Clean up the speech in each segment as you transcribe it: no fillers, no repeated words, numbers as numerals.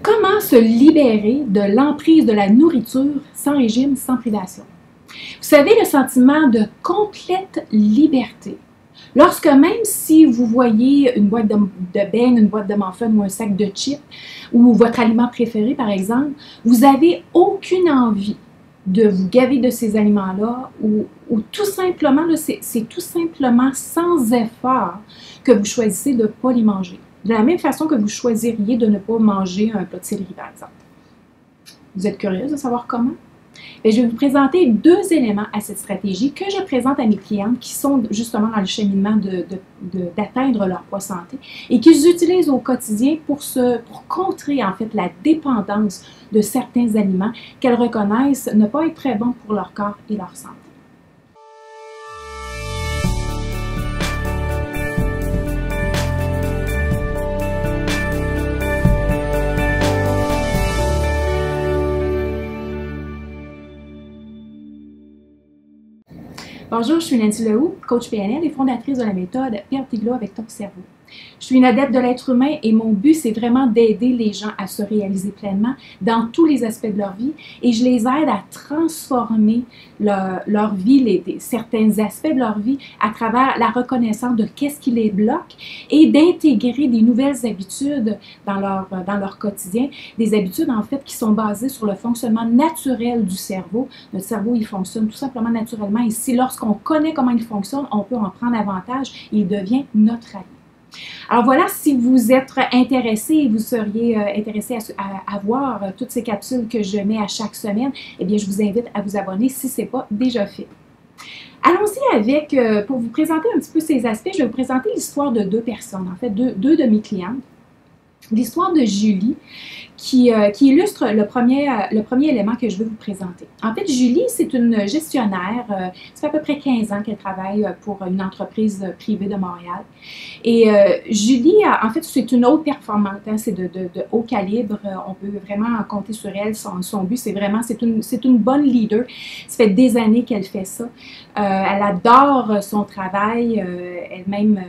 Comment se libérer de l'emprise de la nourriture sans régime, sans privation? Vous savez, le sentiment de complète liberté. Lorsque même si vous voyez une boîte de beignes, une boîte de muffins ou un sac de chips ou votre aliment préféré par exemple, vous n'avez aucune envie de vous gaver de ces aliments-là ou tout simplement, c'est tout simplement sans effort que vous choisissez de ne pas les manger. De la même façon que vous choisiriez de ne pas manger un plat de céleri par exemple. Vous êtes curieuse de savoir comment? Bien, je vais vous présenter deux éléments à cette stratégie que je présente à mes clientes qui sont justement dans le cheminement d'atteindre leur poids santé et qu'ils utilisent au quotidien pour contrer en fait la dépendance de certains aliments qu'elles reconnaissent ne pas être très bons pour leur corps et leur santé. Bonjour, je suis Nancy Lehoux, coach PNL et fondatrice de la méthode Perdre tes kilos avec ton cerveau. Je suis une adepte de l'être humain et mon but, c'est vraiment d'aider les gens à se réaliser pleinement dans tous les aspects de leur vie et je les aide à transformer leur vie, certains aspects de leur vie à travers la reconnaissance de qu'est-ce qui les bloque et d'intégrer des nouvelles habitudes dans leur quotidien, des habitudes en fait qui sont basées sur le fonctionnement naturel du cerveau. Notre cerveau, il fonctionne tout simplement naturellement et si lorsqu'on connaît comment il fonctionne, on peut en prendre avantage et il devient notre ami. Alors voilà, si vous êtes intéressé et vous seriez intéressé à voir toutes ces capsules que je mets à chaque semaine, eh bien je vous invite à vous abonner si ce n'est pas déjà fait. Allons-y avec, pour vous présenter un petit peu ces aspects, je vais vous présenter l'histoire de deux personnes, en fait deux de mes clientes. L'histoire de Julie qui illustre le premier élément que je veux vous présenter. En fait, Julie, c'est une gestionnaire, ça fait à peu près 15 ans qu'elle travaille pour une entreprise privée de Montréal. Et Julie, en fait, c'est une haute performante, hein, c'est de haut calibre, on peut vraiment compter sur elle. Son but, c'est vraiment, c'est une bonne leader. Ça fait des années qu'elle fait ça. Elle adore son travail, elle-même,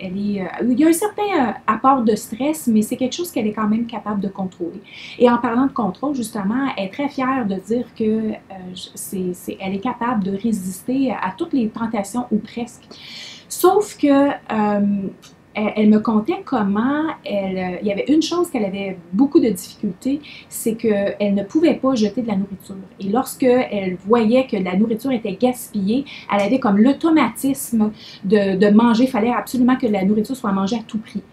il y a un certain apport de stress, mais c'est quelque chose qu'elle est quand même capable de contrôler. Et en parlant de contrôle, justement, elle est très fière de dire qu'elle est capable de résister à toutes les tentations ou presque. Sauf que elle me contait comment il y avait une chose qu'elle avait beaucoup de difficultés, c'est qu'elle ne pouvait pas jeter de la nourriture. Et lorsqu'elle voyait que la nourriture était gaspillée, elle avait comme l'automatisme de manger. Il fallait absolument que la nourriture soit mangée à tout prix.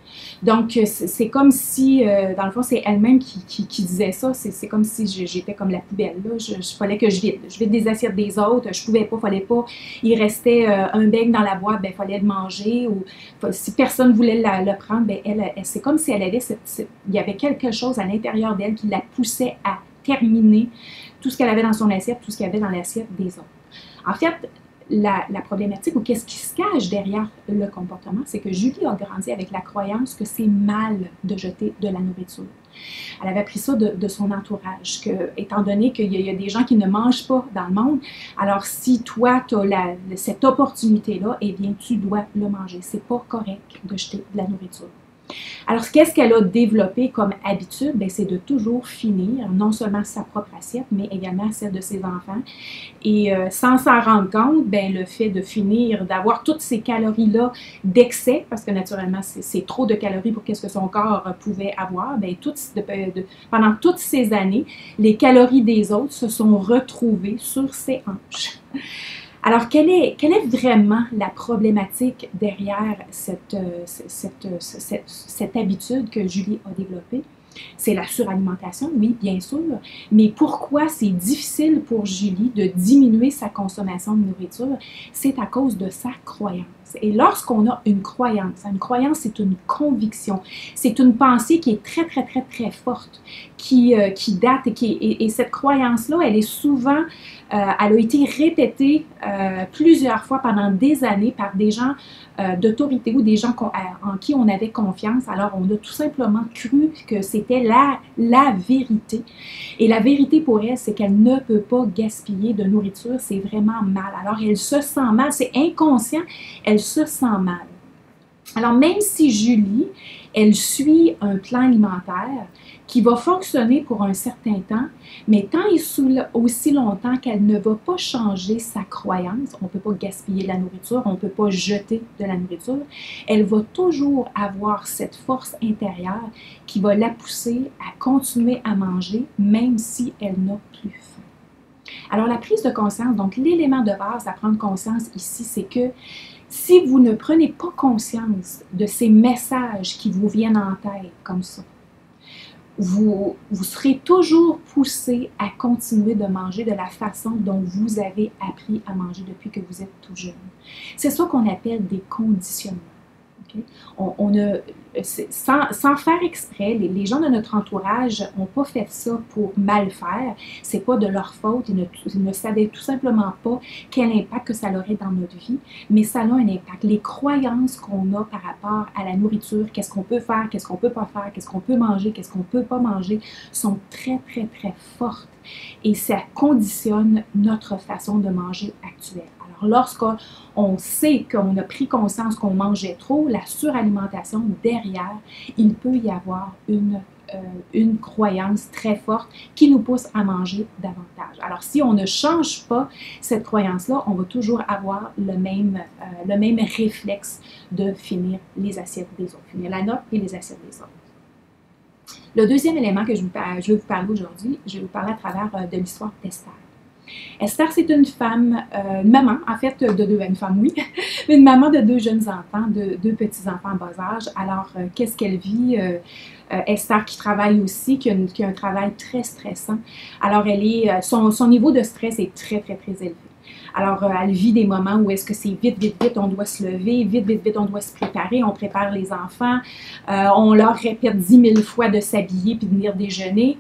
Donc, c'est comme si, dans le fond, c'est elle-même qui disait ça. C'est comme si j'étais comme la poubelle. Il fallait que je vide des assiettes des autres. Je pouvais pas, fallait pas. Il restait un bec dans la boîte, ben il fallait le manger. Ou si personne voulait le prendre, ben c'est comme si elle avait il y avait quelque chose à l'intérieur d'elle qui la poussait à terminer tout ce qu'elle avait dans son assiette, tout ce qu'il y avait dans l'assiette des autres. En fait, la problématique ou qu'est-ce qui se cache derrière le comportement, c'est que Julie a grandi avec la croyance que c'est mal de jeter de la nourriture. Elle avait appris ça de son entourage, que, étant donné qu'il y a des gens qui ne mangent pas dans le monde, alors si toi, tu as cette opportunité-là, eh bien, tu dois le manger. C'est pas correct de jeter de la nourriture. Alors, qu'est-ce qu'elle a développé comme habitude? C'est de toujours finir, non seulement sa propre assiette, mais également celle de ses enfants. Et sans s'en rendre compte, le fait de finir, d'avoir toutes ces calories-là d'excès, parce que naturellement, c'est trop de calories pour qu'est-ce que son corps pouvait avoir, pendant toutes ces années, les calories des autres se sont retrouvées sur ses hanches. Alors, quelle est vraiment la problématique derrière cette habitude que Julie a développée? C'est la suralimentation, oui, bien sûr, mais pourquoi c'est difficile pour Julie de diminuer sa consommation de nourriture? C'est à cause de sa croyance. Et lorsqu'on a une croyance, c'est une conviction, c'est une pensée qui est très, très, très, très forte, qui date et cette croyance-là, elle est souvent, elle a été répétée plusieurs fois pendant des années par des gens d'autorité ou des gens en qui on avait confiance. Alors, on a tout simplement cru que c'était la vérité. Et la vérité pour elle, c'est qu'elle ne peut pas gaspiller de nourriture. C'est vraiment mal. Alors, elle se sent mal. C'est inconscient. Elle se sent mal. Alors, même si Julie, elle suit un plan alimentaire qui va fonctionner pour un certain temps, mais tant et aussi longtemps qu'elle ne va pas changer sa croyance, on ne peut pas gaspiller de la nourriture, on ne peut pas jeter de la nourriture, elle va toujours avoir cette force intérieure qui va la pousser à continuer à manger, même si elle n'a plus faim. Alors la prise de conscience, donc l'élément de base à prendre conscience ici, c'est que si vous ne prenez pas conscience de ces messages qui vous viennent en tête comme ça, vous serez toujours poussé à continuer de manger de la façon dont vous avez appris à manger depuis que vous êtes tout jeune. C'est ça qu'on appelle des conditionnements. Okay? Sans faire exprès, les gens de notre entourage n'ont pas fait ça pour mal faire. C'est pas de leur faute. Ils ne savaient tout simplement pas quel impact que ça aurait dans notre vie, mais ça a un impact. Les croyances qu'on a par rapport à la nourriture, qu'est-ce qu'on peut faire, qu'est-ce qu'on peut pas faire, qu'est-ce qu'on peut manger, qu'est-ce qu'on peut pas manger, sont très, très, très fortes. Et ça conditionne notre façon de manger actuelle. Alors, lorsqu'on sait qu'on a pris conscience qu'on mangeait trop, la suralimentation, derrière, il peut y avoir une croyance très forte qui nous pousse à manger davantage. Alors, si on ne change pas cette croyance-là, on va toujours avoir le même réflexe de finir les assiettes des autres, finir la nôtre et les assiettes des autres. Le deuxième élément que je vais vous parler aujourd'hui, je vais vous parler à travers de l'histoire d'Esther. Esther, c'est une femme, une maman, en fait, une femme, oui, une maman de 2 jeunes enfants, deux petits-enfants en bas âge. Alors, qu'est-ce qu'elle vit? Esther qui travaille aussi, qui a un travail très stressant. Alors, son niveau de stress est très, très, très élevé. Alors, elle vit des moments où est-ce que c'est vite, vite, vite, on doit se lever, vite, vite, vite, on doit se préparer, on prépare les enfants, on leur répète 10 000 fois de s'habiller puis de venir déjeuner.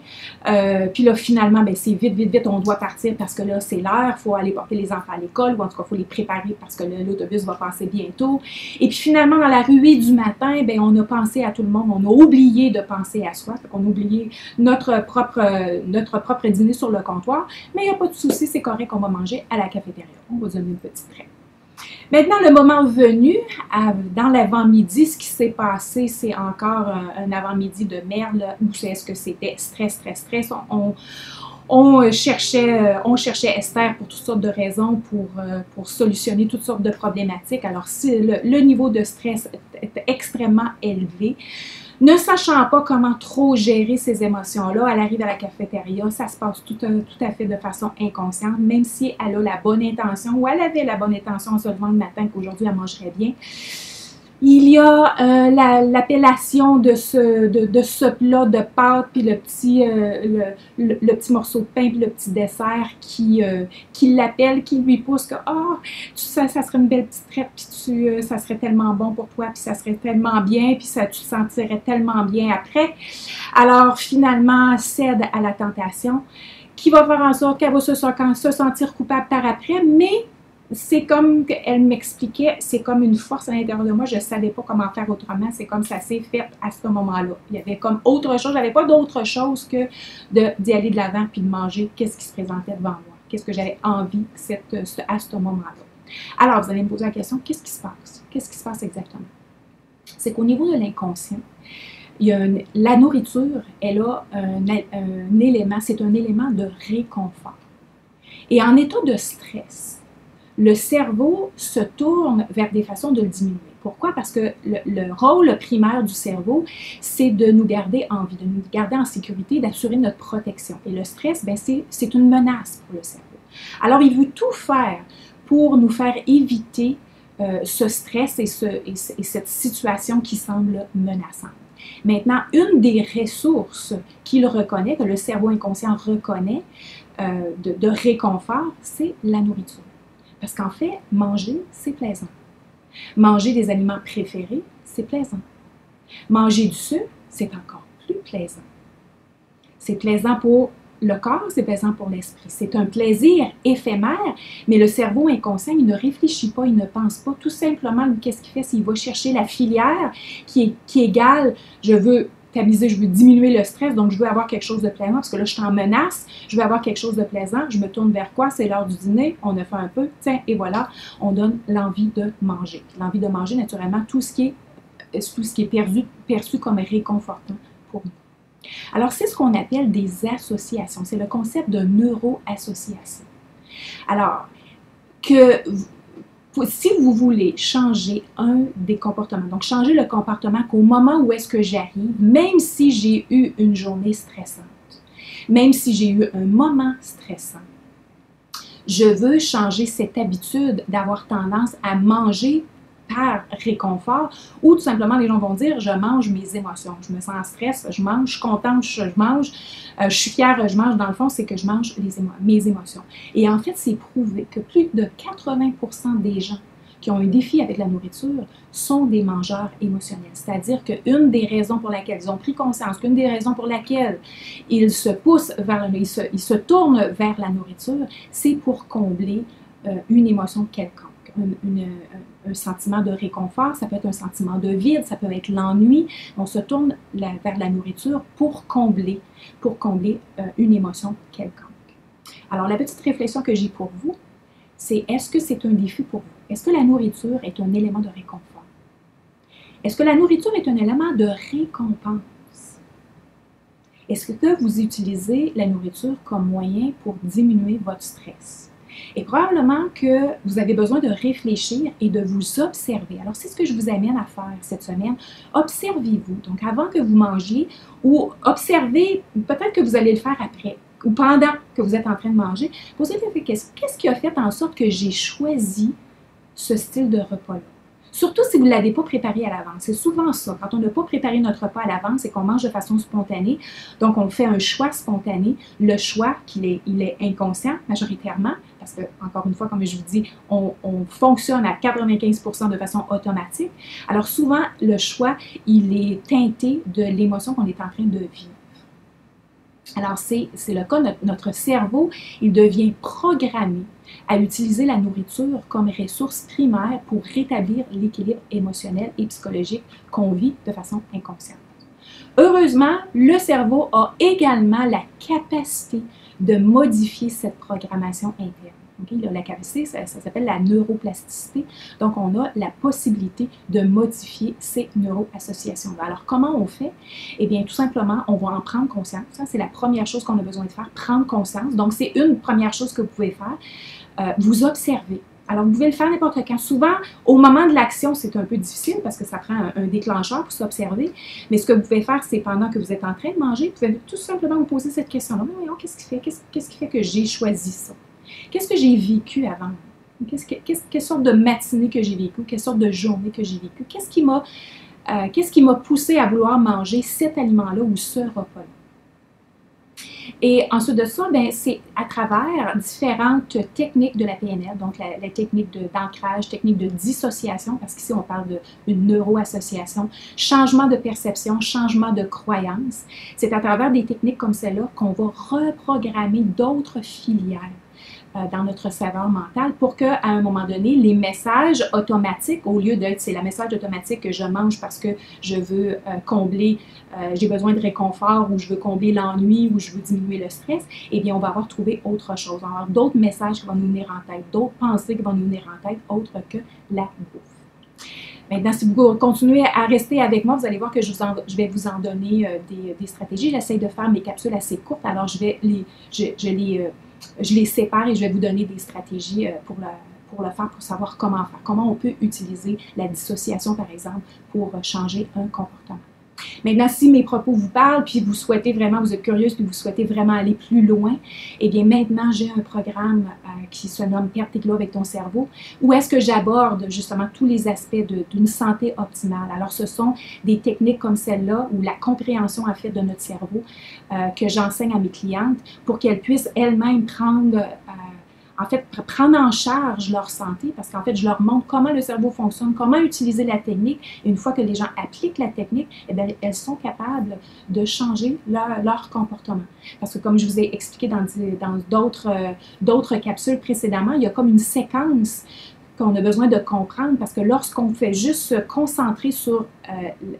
Puis là, finalement, ben, c'est vite, vite, vite, on doit partir parce que là, c'est l'heure, il faut aller porter les enfants à l'école, ou en tout cas, il faut les préparer parce que l'autobus va passer bientôt. Et puis finalement, dans la ruée du matin, ben, on a pensé à tout le monde, on a oublié de penser à soi, on a oublié notre propre dîner sur le comptoir, mais il n'y a pas de souci, c'est correct, on va manger à la cafétéria. On va donner une petite traite. Maintenant, le moment venu, dans l'avant-midi, ce qui s'est passé, c'est encore un avant-midi de merde, là, où est-ce que c'était stress, stress, stress. On cherchait Esther pour toutes sortes de raisons, pour solutionner toutes sortes de problématiques. Alors, si le niveau de stress est extrêmement élevé, ne sachant pas comment trop gérer ces émotions-là, elle arrive à la cafétéria, ça se passe tout à fait de façon inconsciente, même si elle a la bonne intention, ou elle avait la bonne intention en se levant le matin qu'aujourd'hui elle mangerait bien. Il y a l'appellation de ce plat de pâte, puis le petit morceau de pain, puis le petit dessert qui l'appelle, qui lui pousse que oh, ça serait une belle petite traite, puis ça serait tellement bon pour toi, puis ça serait tellement bien, puis tu te sentirais tellement bien après. Alors finalement, cède à la tentation, qui va faire en sorte qu'elle va se sentir coupable par après, mais c'est comme qu'elle m'expliquait, c'est comme une force à l'intérieur de moi, je ne savais pas comment faire autrement, c'est comme ça s'est fait à ce moment-là. Il y avait comme autre chose, je n'avais pas d'autre chose que d'y aller de l'avant puis de manger qu'est-ce qui se présentait devant moi, qu'est-ce que j'avais envie à ce moment-là. Alors, vous allez me poser la question, qu'est-ce qui se passe? Qu'est-ce qui se passe exactement? C'est qu'au niveau de l'inconscient, la nourriture, elle a un élément, c'est un élément de réconfort. Et en état de stress, le cerveau se tourne vers des façons de le diminuer. Pourquoi? Parce que le rôle primaire du cerveau, c'est de nous garder en vie, de nous garder en sécurité, d'assurer notre protection. Et le stress, ben, c'est une menace pour le cerveau. Alors, il veut tout faire pour nous faire éviter ce stress et cette situation qui semble menaçante. Maintenant, une des ressources qu'il reconnaît, que le cerveau inconscient reconnaît de réconfort, c'est la nourriture. Parce qu'en fait, manger, c'est plaisant. Manger des aliments préférés, c'est plaisant. Manger du sucre, c'est encore plus plaisant. C'est plaisant pour le corps, c'est plaisant pour l'esprit. C'est un plaisir éphémère, mais le cerveau inconscient, il ne réfléchit pas, il ne pense pas. Tout simplement, qu'est-ce qu'il fait? C'est qu'il va chercher la filière qui est égale, je veux stabiliser, je veux diminuer le stress, donc je veux avoir quelque chose de plaisant, parce que là, je suis en menace, je veux avoir quelque chose de plaisant, je me tourne vers quoi? C'est l'heure du dîner, on a fait un peu, tiens, et voilà, on donne l'envie de manger. L'envie de manger, naturellement, tout ce qui est perçu comme réconfortant pour nous. Alors, c'est ce qu'on appelle des associations. C'est le concept de neuroassociation. Alors, si vous voulez changer un des comportements, donc changer le comportement qu'au moment où est-ce que j'arrive, même si j'ai eu une journée stressante, même si j'ai eu un moment stressant, je veux changer cette habitude d'avoir tendance à manger par réconfort, ou tout simplement les gens vont dire je mange mes émotions, je me sens en stress, je mange, je suis contente, je mange, je suis fière, je mange. Dans le fond, c'est que je mange mes émotions. Et en fait, c'est prouvé que plus de 80% des gens qui ont un défi avec la nourriture sont des mangeurs émotionnels. C'est-à-dire qu'une des raisons pour laquelle ils ont pris conscience, qu'une des raisons pour laquelle ils se poussent ils se tournent vers la nourriture, c'est pour combler une émotion quelconque. Un sentiment de réconfort, ça peut être un sentiment de vide, ça peut être l'ennui. On se tourne vers la nourriture pour combler une émotion quelconque. Alors, la petite réflexion que j'ai pour vous, c'est est-ce que c'est un défi pour vous? Est-ce que la nourriture est un élément de réconfort? Est-ce que la nourriture est un élément de récompense? Est-ce que vous utilisez la nourriture comme moyen pour diminuer votre stress? Et probablement que vous avez besoin de réfléchir et de vous observer. Alors, c'est ce que je vous amène à faire cette semaine. Observez-vous. Donc, avant que vous mangiez, ou observez, peut-être que vous allez le faire après, ou pendant que vous êtes en train de manger, posez-vous la question, qu'est-ce qui a fait en sorte que j'ai choisi ce style de repas-là? Surtout si vous ne l'avez pas préparé à l'avance. C'est souvent ça. Quand on n'a pas préparé notre repas à l'avance et qu'on mange de façon spontanée, donc on fait un choix spontané. Le choix, il est inconscient majoritairement, parce que, encore une fois, comme je vous dis, on fonctionne à 95% de façon automatique. Alors souvent, le choix, il est teinté de l'émotion qu'on est en train de vivre. Alors, c'est le cas, notre cerveau, il devient programmé à utiliser la nourriture comme ressource primaire pour rétablir l'équilibre émotionnel et psychologique qu'on vit de façon inconsciente. Heureusement, le cerveau a également la capacité de modifier cette programmation interne. Okay? La capacité, ça s'appelle la neuroplasticité. Donc, on a la possibilité de modifier ces neuroassociations-là. Alors, comment on fait? Eh bien, tout simplement, on va en prendre conscience. Ça, c'est la première chose qu'on a besoin de faire, prendre conscience. Donc, c'est une première chose que vous pouvez faire. Vous observez. Alors, vous pouvez le faire n'importe quand. Souvent, au moment de l'action, c'est un peu difficile parce que ça prend un déclencheur pour s'observer. Mais ce que vous pouvez faire, c'est pendant que vous êtes en train de manger, vous pouvez tout simplement vous poser cette question-là. Voyons, qu'est-ce qui fait que j'ai choisi ça? Qu'est-ce que j'ai vécu avant? Quelle sorte de matinée que j'ai vécu? Quelle sorte de journée que j'ai vécu? Qu'est-ce qui m'a poussé à vouloir manger cet aliment-là ou ce repas-là? Et ensuite de ça, c'est à travers différentes techniques de la PNL, donc la technique d'ancrage, technique de dissociation, parce qu'ici on parle d'une neuroassociation, changement de perception, changement de croyance. C'est à travers des techniques comme celle-là qu'on va reprogrammer d'autres filières dans notre saveur mentale pour qu'à un moment donné, les messages automatiques, au lieu d'être c'est la message automatique que je mange parce que je veux combler, j'ai besoin de réconfort ou je veux combler l'ennui ou je veux diminuer le stress, eh bien on va avoir trouvé autre chose. On va avoir d'autres messages qui vont nous venir en tête, d'autres pensées qui vont nous venir en tête, autres que la bouffe. Maintenant, si vous continuez à rester avec moi, vous allez voir que je vais vous en donner des stratégies. J'essaie de faire mes capsules assez courtes, alors je les sépare et je vais vous donner des stratégies pour le faire, pour savoir comment faire. Comment on peut utiliser la dissociation, par exemple, pour changer un comportement. Maintenant, si mes propos vous parlent, puis vous souhaitez vraiment, vous êtes curieuse, puis vous souhaitez vraiment aller plus loin, eh bien maintenant, j'ai un programme qui se nomme Perdre tes kilos avec ton cerveau, où est-ce que j'aborde justement tous les aspects d'une santé optimale. Alors, ce sont des techniques comme celle-là, ou la compréhension en fait de notre cerveau, que j'enseigne à mes clientes pour qu'elles puissent elles-mêmes prendre en charge leur santé, parce qu'en fait, je leur montre comment le cerveau fonctionne, comment utiliser la technique. Et une fois que les gens appliquent la technique, eh bien, elles sont capables de changer leur comportement. Parce que comme je vous ai expliqué dans d'autres capsules précédemment, il y a comme une séquence qu'on a besoin de comprendre parce que lorsqu'on fait juste se concentrer sur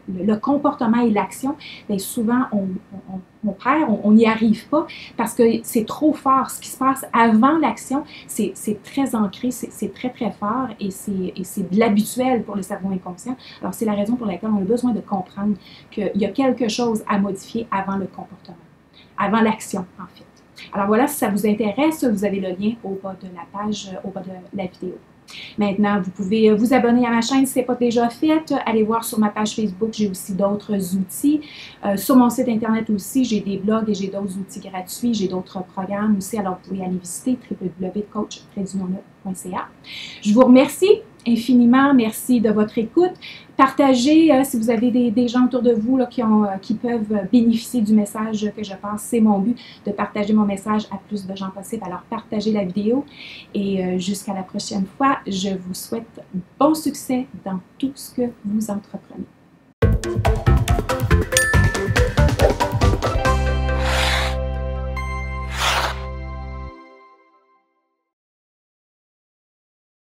le comportement et l'action, bien souvent on perd, on n'y arrive pas parce que c'est trop fort. Ce qui se passe avant l'action, c'est très ancré, c'est très très fort et c'est de l'habituel pour le cerveau inconscient. Alors c'est la raison pour laquelle on a besoin de comprendre qu'il y a quelque chose à modifier avant le comportement, avant l'action en fait. Alors voilà, si ça vous intéresse, vous avez le lien au bas de la page, au bas de la vidéo. Maintenant, vous pouvez vous abonner à ma chaîne si ce n'est pas déjà fait. Allez voir sur ma page Facebook, j'ai aussi d'autres outils. Sur mon site internet aussi, j'ai des blogs et j'ai d'autres outils gratuits. J'ai d'autres programmes aussi, alors vous pouvez aller visiter www.coach-ca. Je vous remercie infiniment. Merci de votre écoute. Partagez si vous avez des gens autour de vous là, qui peuvent bénéficier du message que je passe. C'est mon but de partager mon message à plus de gens possible. Alors partagez la vidéo et jusqu'à la prochaine fois, je vous souhaite bon succès dans tout ce que vous entreprenez.